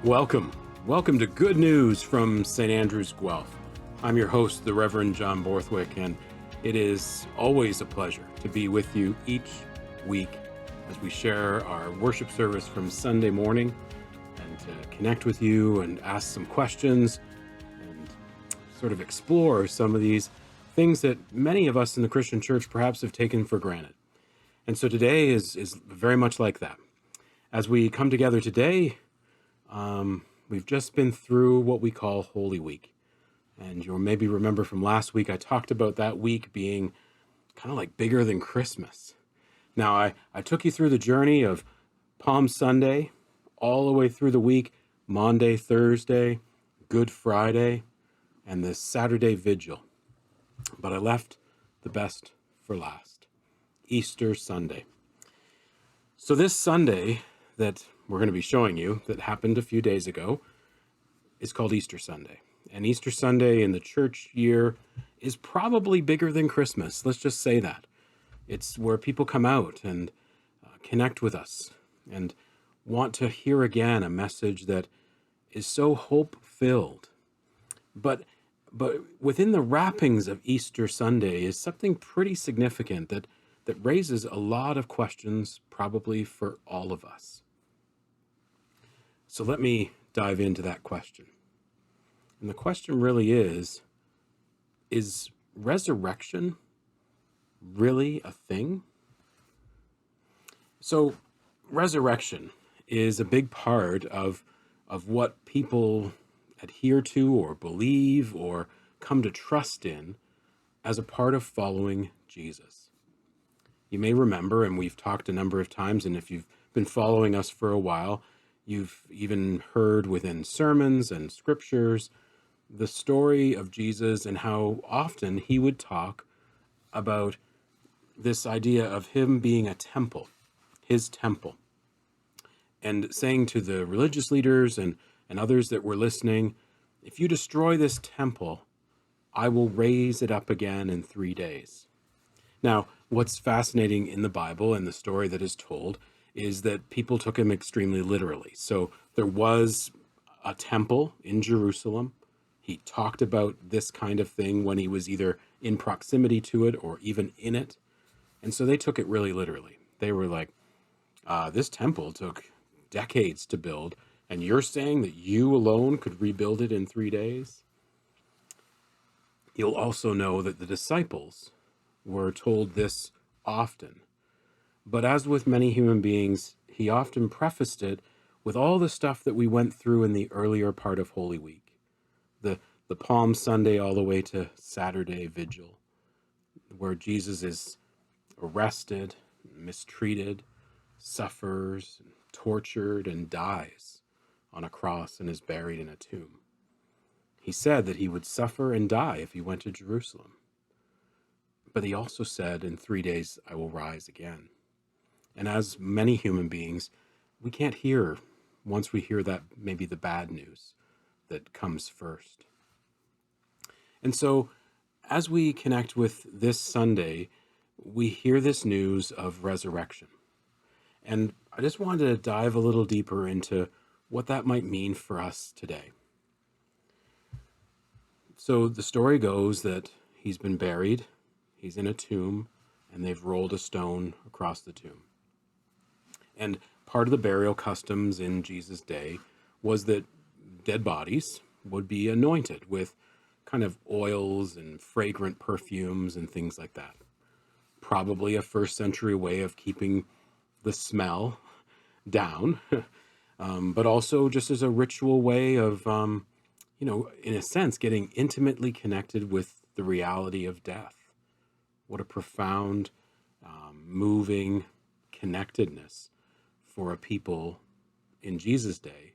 Welcome. Welcome to Good News from St. Andrew's, Guelph. I'm your host, the Reverend John Borthwick, and it is always a pleasure to be with you each week as we share our worship service from Sunday morning and to connect with you and ask some questions and sort of explore some of these things that many of us in the Christian church perhaps have taken for granted. And so today is very much like that. As we come together today, we've just been through what we call Holy Week. And you'll maybe remember from last week, I talked about that week being kind of like bigger than Christmas. Now, I took you through the journey of Palm Sunday, all the way through the week, Maundy, Thursday, Good Friday, and the Saturday Vigil. But I left the best for last, Easter Sunday. So this Sunday that we're going to be showing you that happened a few days ago is called Easter Sunday. And Easter Sunday in the church year is probably bigger than Christmas. Let's just say that. It's where people come out and connect with us and want to hear again a message that is so hope-filled. But within the wrappings of Easter Sunday is something pretty significant that raises a lot of questions probably for all of us. So let me dive into that question. And the question really is resurrection really a thing? So resurrection is a big part of what people adhere to or believe or come to trust in as a part of following Jesus. You may remember, and we've talked a number of times, and if you've been following us for a while, you've even heard within sermons and scriptures the story of Jesus and how often he would talk about this idea of him being a temple, his temple, and saying to the religious leaders and others that were listening, if you destroy this temple, I will raise it up again in 3 days. Now, what's fascinating in the Bible and the story that is told is that people took him extremely literally. So there was a temple in Jerusalem. He talked about this kind of thing when he was either in proximity to it or even in it. And so they took it really literally. They were like, this temple took decades to build, and you're saying that you alone could rebuild it in 3 days? You'll also know that the disciples were told this often. But as with many human beings, he often prefaced it with all the stuff that we went through in the earlier part of Holy Week. The Palm Sunday all the way to Saturday Vigil, where Jesus is arrested, mistreated, suffers, tortured, and dies on a cross and is buried in a tomb. He said that he would suffer and die if he went to Jerusalem. But he also said, in 3 days, I will rise again. And as many human beings, we can't hear, once we hear that, maybe the bad news that comes first. And so, as we connect with this Sunday, we hear this news of resurrection. And I just wanted to dive a little deeper into what that might mean for us today. So the story goes that he's been buried, he's in a tomb, and they've rolled a stone across the tomb. And part of the burial customs in Jesus' day was that dead bodies would be anointed with kind of oils and fragrant perfumes and things like that. Probably a first century way of keeping the smell down, but also just as a ritual way of, in a sense, getting intimately connected with the reality of death. What a profound, moving connectedness for a people in Jesus' day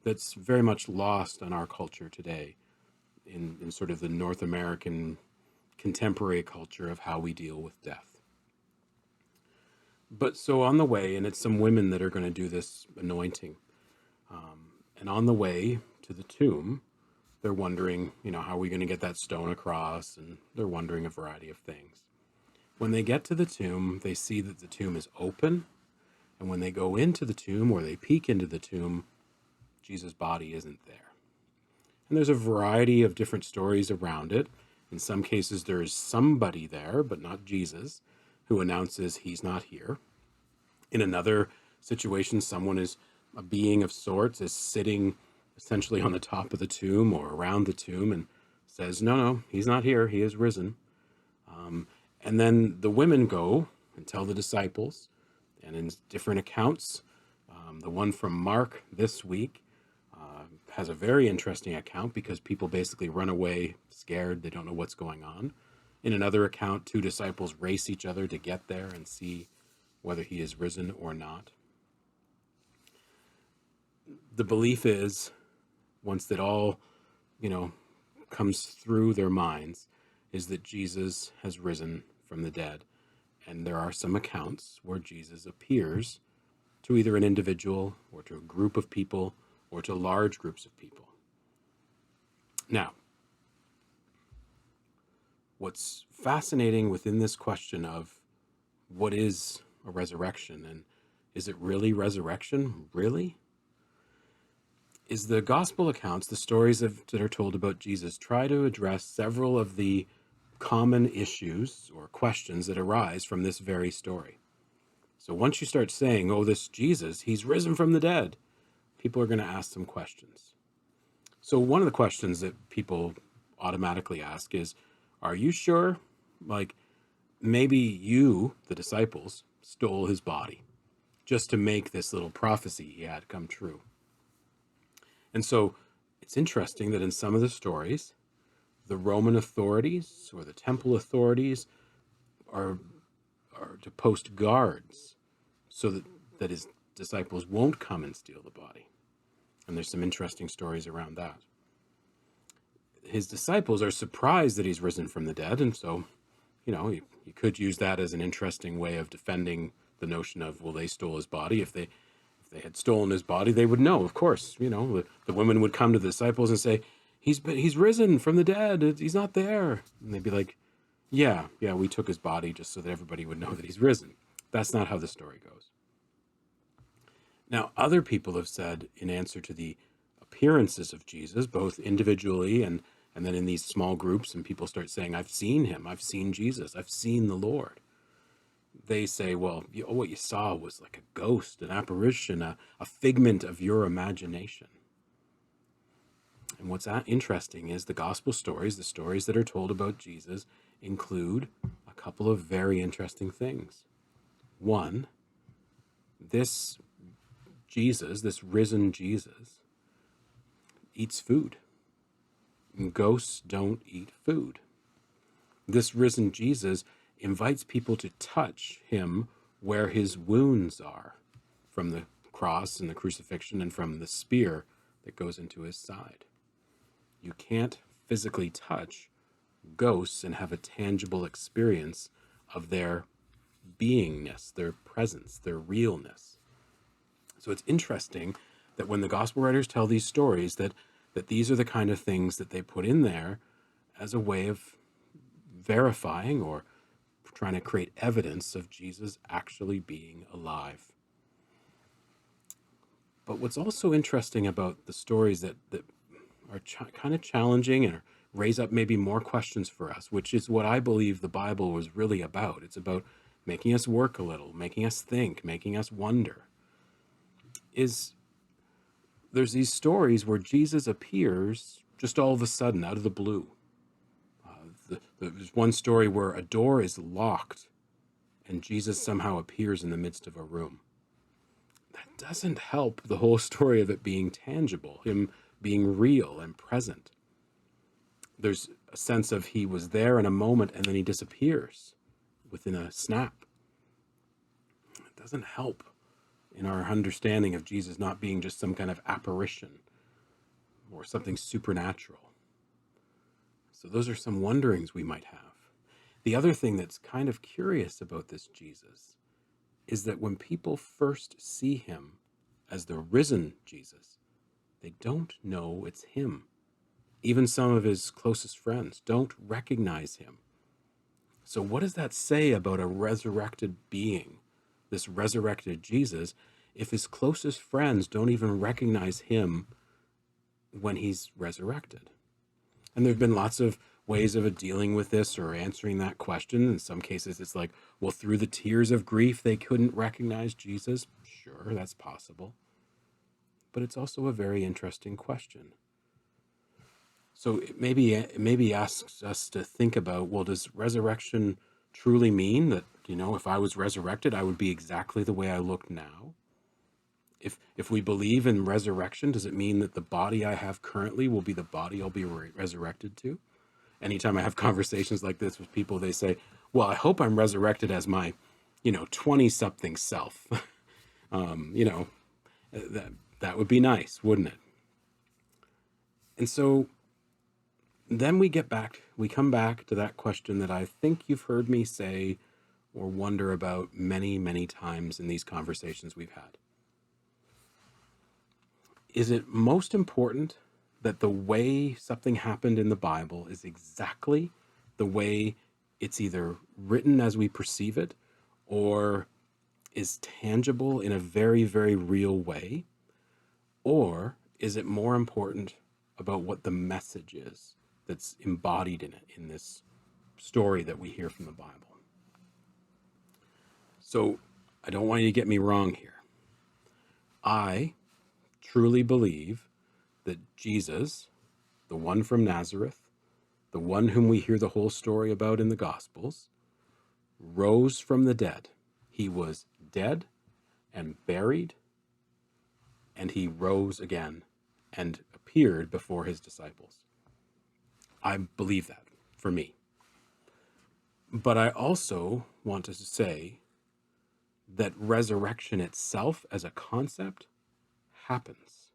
that's very much lost in our culture today, in sort of the North American contemporary culture of how we deal with death. But so on the way, and it's some women that are going to do this anointing, and on the way to the tomb, they're wondering, how are we going to get that stone across? And they're wondering a variety of things. When they get to the tomb, they see that the tomb is open. And when they go into the tomb, or they peek into the tomb, Jesus' body isn't there. And there's a variety of different stories around it. In some cases, there's somebody there, but not Jesus, who announces he's not here. In another situation, someone is a being of sorts, is sitting essentially on the top of the tomb or around the tomb and says, no, he's not here. He is risen. And then the women go and tell the disciples, and in different accounts, the one from Mark this week has a very interesting account because people basically run away scared. They don't know what's going on. In another account, two disciples race each other to get there and see whether he is risen or not. The belief is, once that all, comes through their minds, is that Jesus has risen from the dead. And there are some accounts where Jesus appears to either an individual or to a group of people or to large groups of people. Now, what's fascinating within this question of what is a resurrection and is it really resurrection? Really? Is the gospel accounts, the stories that are told about Jesus, try to address several of the common issues or questions that arise from this very story. So once you start saying, oh, this Jesus, he's risen from the dead, people are going to ask some questions. So one of the questions that people automatically ask is, are you sure? Like, maybe you, the disciples, stole his body just to make this little prophecy he had come true. And so it's interesting that in some of the stories, the Roman authorities or the temple authorities are to post guards so that his disciples won't come and steal the body. And there's some interesting stories around that. His disciples are surprised that he's risen from the dead, and so, you could use that as an interesting way of defending the notion of, well, they stole his body. If they had stolen his body, they would know, of course. The women would come to the disciples and say, he's risen from the dead. He's not there. And they'd be like, yeah, we took his body just so that everybody would know that he's risen. That's not how the story goes. Now, other people have said, in answer to the appearances of Jesus, both individually and then in these small groups, and people start saying, I've seen him, I've seen Jesus, I've seen the Lord. They say, well, what you saw was like a ghost, an apparition, a figment of your imagination. And what's interesting is the gospel stories, the stories that are told about Jesus, include a couple of very interesting things. One, this Jesus, this risen Jesus, eats food. And ghosts don't eat food. This risen Jesus invites people to touch him where his wounds are, from the cross and the crucifixion and from the spear that goes into his side. You can't physically touch ghosts and have a tangible experience of their beingness, their presence, their realness. So it's interesting that when the gospel writers tell these stories, that these are the kind of things that they put in there as a way of verifying or trying to create evidence of Jesus actually being alive. But what's also interesting about the stories that are kind of challenging and raise up maybe more questions for us, which is what I believe the Bible was really about. It's about making us work a little, making us think, making us wonder. There's these stories where Jesus appears just all of a sudden out of the blue. There's one story where a door is locked and Jesus somehow appears in the midst of a room. That doesn't help the whole story of it being tangible, him being real and present. There's a sense of he was there in a moment and then he disappears within a snap. It doesn't help in our understanding of Jesus not being just some kind of apparition or something supernatural. So those are some wonderings we might have. The other thing that's kind of curious about this Jesus is that when people first see him as the risen Jesus, they don't know it's him. Even some of his closest friends don't recognize him. So what does that say about a resurrected being, this resurrected Jesus, if his closest friends don't even recognize him when he's resurrected? And there have been lots of ways of dealing with this or answering that question. In some cases, it's like, well, through the tears of grief, they couldn't recognize Jesus. Sure, that's possible. But it's also a very interesting question. So it maybe asks us to think about, well, does resurrection truly mean that, if I was resurrected, I would be exactly the way I look now? If we believe in resurrection, does it mean that the body I have currently will be the body I'll be resurrected to? Anytime I have conversations like this with people, they say, well, I hope I'm resurrected as my, 20-something self. That would be nice, wouldn't it? And so then we come back to that question that I think you've heard me say or wonder about many, many times in these conversations we've had. Is it most important that the way something happened in the Bible is exactly the way it's either written as we perceive it or is tangible in a very, very real way? Or is it more important about what the message is that's embodied in it, in this story that we hear from the Bible? So I don't want you to get me wrong here. I truly believe that Jesus, the one from Nazareth, the one whom we hear the whole story about in the Gospels, rose from the dead. He was dead and buried, and he rose again and appeared before his disciples. I believe that for me. But I also want to say that resurrection itself as a concept happens.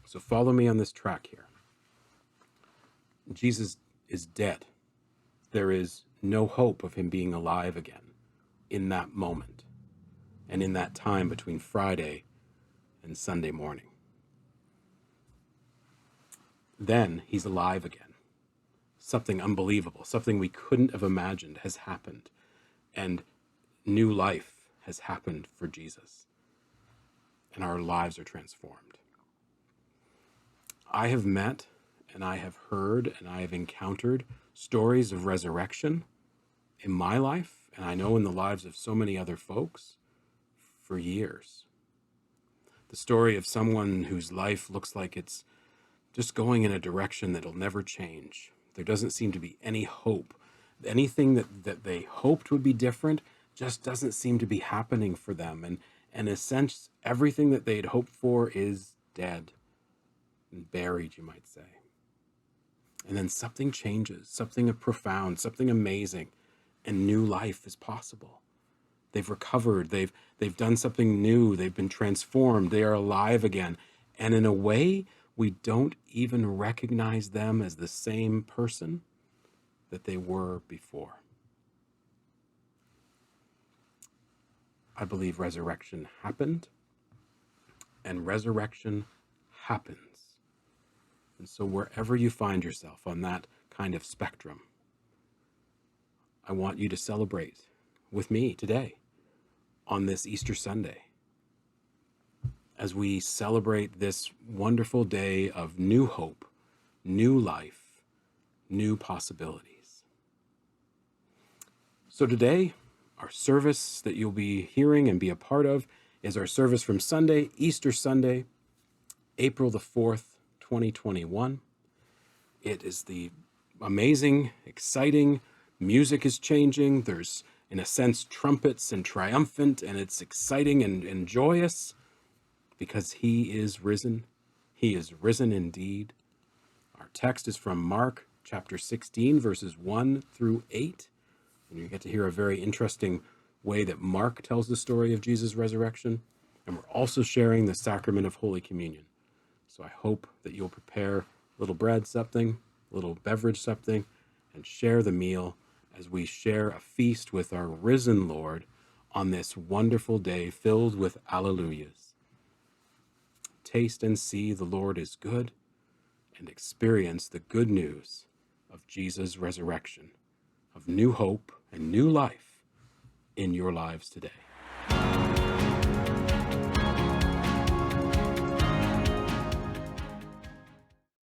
So follow me on this track here. Jesus is dead. There is no hope of him being alive again in that moment and in that time between Friday and Sunday morning. Then he's alive again. Something unbelievable, something we couldn't have imagined has happened, and new life has happened for Jesus, and our lives are transformed. I have met and I have heard and I have encountered stories of resurrection in my life, and I know in the lives of so many other folks, for years. The story of someone whose life looks like it's just going in a direction that'll never change. There doesn't seem to be any hope. Anything that they hoped would be different just doesn't seem to be happening for them. And in a sense, everything that they'd hoped for is dead and buried, you might say. And then something changes, something profound, something amazing, and new life is possible. They've recovered, they've done something new, they've been transformed, they are alive again. And in a way, we don't even recognize them as the same person that they were before. I believe resurrection happened, and resurrection happens. And so wherever you find yourself on that kind of spectrum, I want you to celebrate with me today on this Easter Sunday, as we celebrate this wonderful day of new hope, new life, new possibilities. So today, our service that you'll be hearing and be a part of is our service from Sunday, Easter Sunday, April the 4th, 2021. It is the amazing, exciting, music is changing. There's, in a sense, trumpets and triumphant, and it's exciting and joyous because he is risen. He is risen indeed. Our text is from Mark chapter 16, verses 1 through 8. And you get to hear a very interesting way that Mark tells the story of Jesus' resurrection. And we're also sharing the sacrament of Holy Communion. So I hope that you'll prepare a little bread, something, a little beverage, something, and share the meal as we share a feast with our risen Lord on this wonderful day filled with alleluias. Taste and see the Lord is good, and experience the good news of Jesus' resurrection, of new hope and new life in your lives today.